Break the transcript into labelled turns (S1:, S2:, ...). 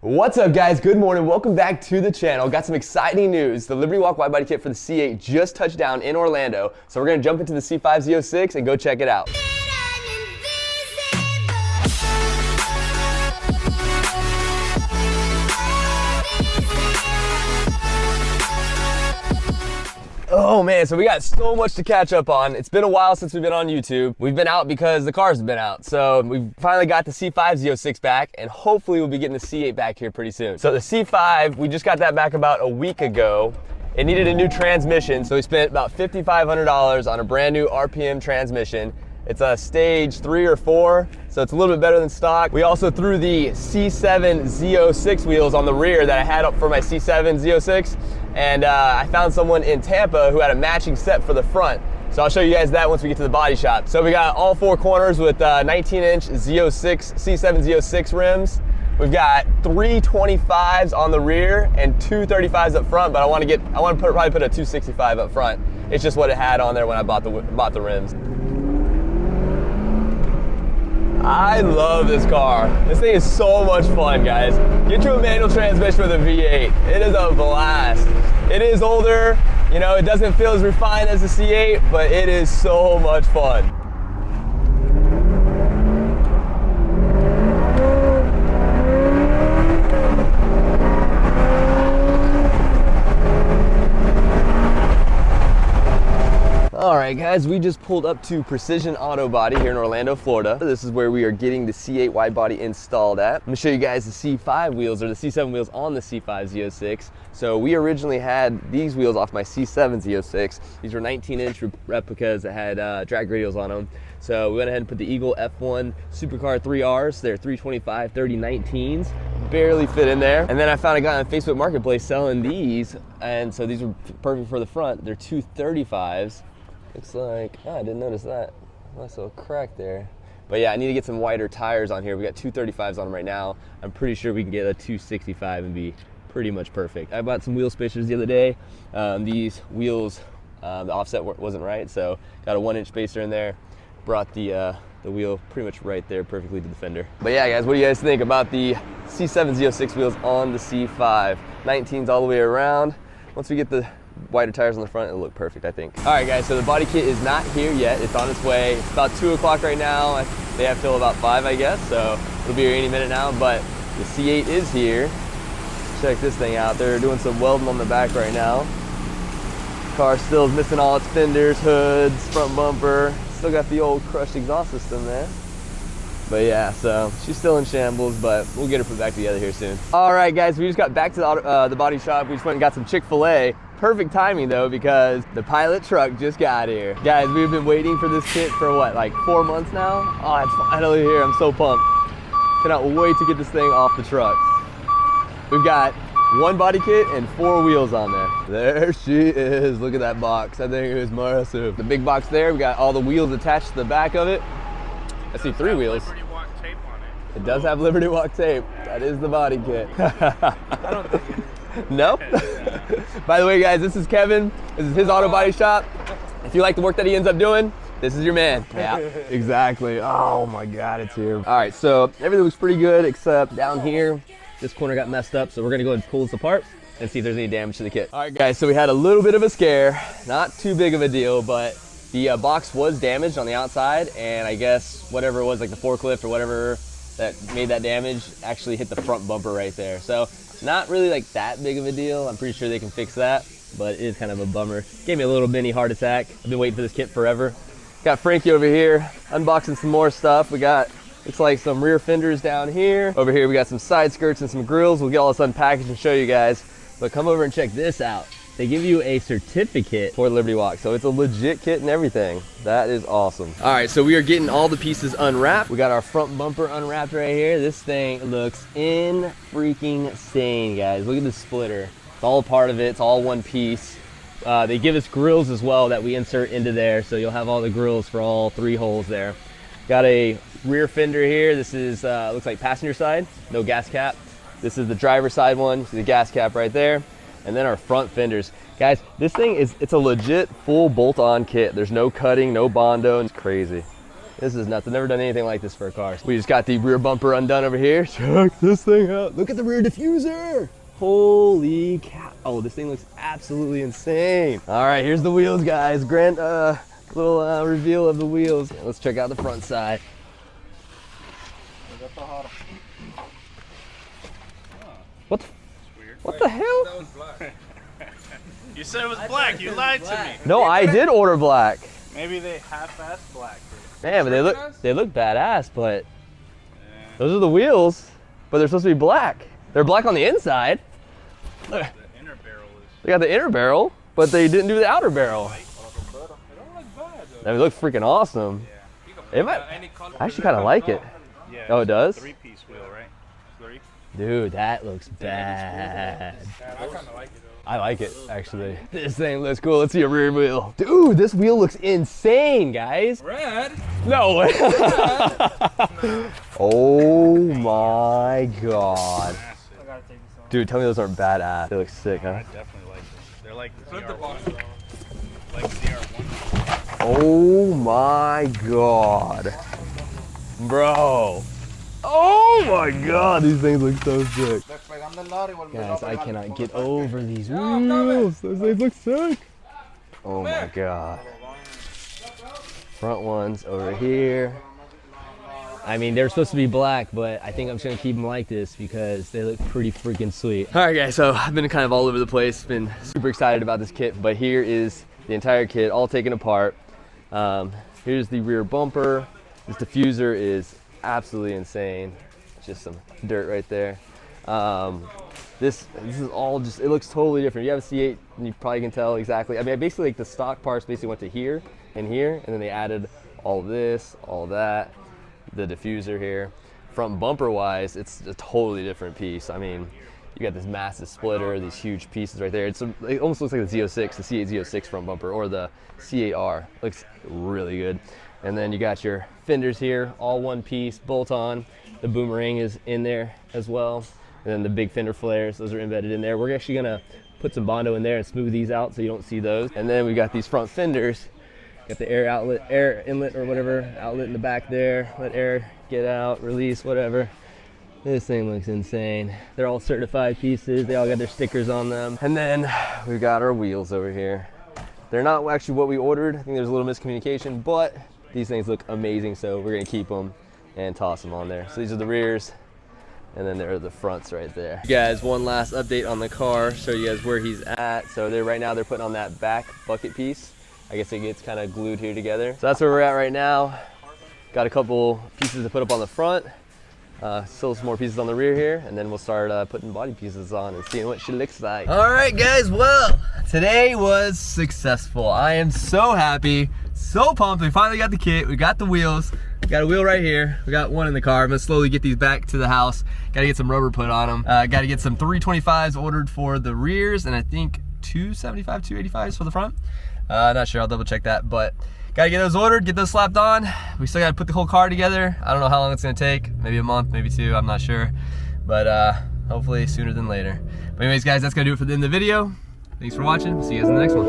S1: What's up guys, good morning, welcome back to the channel. Got some exciting news. The Liberty Walk Widebody kit for the C8 just touched down in Orlando. So we're gonna jump into the C5 Z06 and go check it out. Oh man, so we got so much to catch up on. It's been a while since we've been on YouTube. We've been out because the cars have been out. So we finally got the C5 Z06 back, and hopefully we'll be getting the C8 back here pretty soon. So the C5, we just got that back about a week ago. It needed a new transmission, so we spent about $5,500 on a brand new RPM transmission. It's a stage 3 or 4, so it's a little bit better than stock. We also threw the C7 Z06 wheels on the rear that I had up for my C7 Z06, and I found someone in Tampa who had a matching set for the front. So I'll show you guys that once we get to the body shop. So we got all 4 corners with 19-inch Z06, C7 Z06 rims. We've got 3 25s on the rear and 2 35s up front, but I want to probably put a 265 up front. It's just what it had on there when I bought the rims. I love this car. This thing is so much fun, guys. Get you a manual transmission with a V8. It is a blast. It is older, you know, it doesn't feel as refined as the C8, but it is so much fun. All right guys, we just pulled up to Precision Auto Body here in Orlando, Florida. This is where we are getting the C8 wide body installed at. I'm gonna show you guys the C5 wheels, or the C7 wheels on the C5 Z06. So we originally had these wheels off my C7 Z06. These were 19-inch replicas that had drag radials on them. So we went ahead and put the Eagle F1 Supercar 3Rs. They're 325 3019s. Barely fit in there. And then I found a guy on Facebook Marketplace selling these, and so these were perfect for the front. They're 235s. Looks like, oh, I didn't notice that. Nice little crack there. But yeah, I need to get some wider tires on here. We got 235s on them right now. I'm pretty sure we can get a 265 and be pretty much perfect. I bought some wheel spacers the other day. These wheels, the offset wasn't right, so got a 1-inch spacer in there. Brought the wheel pretty much right there perfectly to the fender. But yeah guys, what do you guys think about the C7 Z06 wheels on the C5? 19s all the way around. Once we get the wider tires on the front, it'll look perfect, I think. All right guys, so the body kit is not here yet. It's on its way. It's about 2 o'clock right now. They have till about 5, I guess, so it'll be here any minute now, but the C8 is here. Check this thing out. They're doing some welding on the back right now. Car still is missing all its fenders, hoods, front bumper. Still got the old crushed exhaust system there. But yeah, so she's still in shambles, but we'll get her put back together here soon. All right guys, we just got back to the body shop. We just went and got some Chick-fil-A. Perfect timing though, because the pilot truck just got here. Guys, we've been waiting for this kit for what, like 4 months now? Oh, it's finally here, I'm so pumped. Cannot wait to get this thing off the truck. We've got 1 body kit and 4 wheels on there. There she is, look at that box. I think it is massive. The big box there, we got all the wheels attached to the back of it. I see 3 wheels.
S2: Liberty Walk tape on it.
S1: It does have Liberty Walk tape. That is the body kit.
S2: I don't think it is.
S1: No? By the way guys, this is Kevin. This is his auto body shop. If you like the work that he ends up doing, this is your man. Yeah, exactly. Oh my God, it's here. All right, so everything looks pretty good except down here. This corner got messed up, so we're gonna go ahead and pull this apart and see if there's any damage to the kit. All right guys, so we had a little bit of a scare. Not too big of a deal, but the box was damaged on the outside, and I guess whatever it was, like the forklift or whatever that made that damage, actually hit the front bumper right there. So not really like that big of a deal. I'm pretty sure they can fix that, but it is kind of a bummer. Gave me a little mini heart attack. I've been waiting for this kit forever. Got Frankie over here unboxing some more stuff. We got, looks like some rear fenders down here. Over here we got some side skirts and some grills. We'll get all this unpackaged and show you guys. But come over and check this out. They give you a certificate for Liberty Walk, so it's a legit kit and everything. That is awesome. All right, so we are getting all the pieces unwrapped. We got our front bumper unwrapped right here. This thing looks insane, guys. Look at the splitter. It's all part of it. It's all one piece. They give us grills as well that we insert into there, so you'll have all the grills for all 3 holes there. Got a rear fender here. This is looks like passenger side, no gas cap. This is the driver side one. See the gas cap right there. And then our front fenders. Guys, this thing it's a legit full bolt-on kit. There's no cutting, no Bondo, it's crazy. This is nuts. I've never done anything like this for a car. We just got the rear bumper undone over here. Check this thing out. Look at the rear diffuser. Holy cow. Oh, this thing looks absolutely insane. All right, here's the wheels, guys. Grand little reveal of the wheels. Let's check out the front side. What? What the hell?
S2: That was black. You said it was black. You lied to me.
S1: No, I did order black.
S2: Maybe they half-assed black.
S1: Man, but they look badass, but those are the wheels, but they're supposed to be black. They're black on the inside.
S2: The inner barrel is.
S1: They got the inner barrel, but they didn't do the outer barrel.
S2: They don't look bad though.
S1: That would look freaking awesome.
S2: Yeah.
S1: It might. I actually kind of like it.
S2: Yeah.
S1: Oh, it does?
S2: 3-piece wheel, right? 3.
S1: Dude, that looks bad.
S2: I kind of like it though.
S1: I like it, actually. This thing looks cool. Let's see a rear wheel. Dude, this wheel looks insane, guys.
S2: Red?
S1: No way. Oh my God. Dude, tell me those aren't badass. They look sick, huh?
S2: I definitely like this. They're like ZR1. Like ZR1.
S1: Oh my God. Bro. Oh my God, these things look so sick. Guys, I cannot get over these wheels. Those things look sick. Oh my God. Front ones over here. I mean, they're supposed to be black, but I think I'm just gonna keep them like this because they look pretty freaking sweet. All right, guys, so I've been kind of all over the place. Been super excited about this kit, but here is the entire kit, all taken apart. Here's the rear bumper. This diffuser is absolutely insane. Just some dirt right there. This is all just, it looks totally different. You have a C8 and you probably can tell exactly. I mean, basically like the stock parts basically went to here and here, and then they added all of this, all of that, the diffuser here. Front bumper wise, it's a totally different piece. I mean, you got this massive splitter, these huge pieces right there. It almost looks like the Z06, the C8 Z06 front bumper, or the C8R. Looks really good. And then you got your fenders here, all one piece, bolt on. The boomerang is in there as well. And then the big fender flares, those are embedded in there. We're actually gonna put some Bondo in there and smooth these out so you don't see those. And then we got these front fenders. Got the air outlet, air inlet or whatever, outlet in the back there. Let air get out, release, whatever. This thing looks insane. They're all certified pieces. They all got their stickers on them. And then we've got our wheels over here. They're not actually what we ordered. I think there's a little miscommunication, but these things look amazing, so we're gonna keep them and toss them on there. So these are the rears, and then there are the fronts right there. You guys, one last update on the car, show you guys where he's at. So right now they're putting on that back bucket piece. I guess it gets kind of glued here together. So that's where we're at right now. Got a couple pieces to put up on the front, still some more pieces on the rear here, and then we'll start putting body pieces on and seeing what she looks like. All right, guys, well, today was successful. I am so happy, so pumped. We finally got the kit, we got the wheels. We got a wheel right here. We got one in the car. I'm gonna slowly get these back to the house. Gotta get some rubber put on them. Gotta get some 325s ordered for the rears, and I think 275, 285s for the front. Not sure, I'll double check that, but gotta get those ordered, get those slapped on. We still gotta put the whole car together. I don't know how long it's gonna take, maybe a month, maybe 2, I'm not sure. But hopefully sooner than later. But anyways, guys, that's gonna do it for the end of the video. Thanks for watching, see you guys in the next one.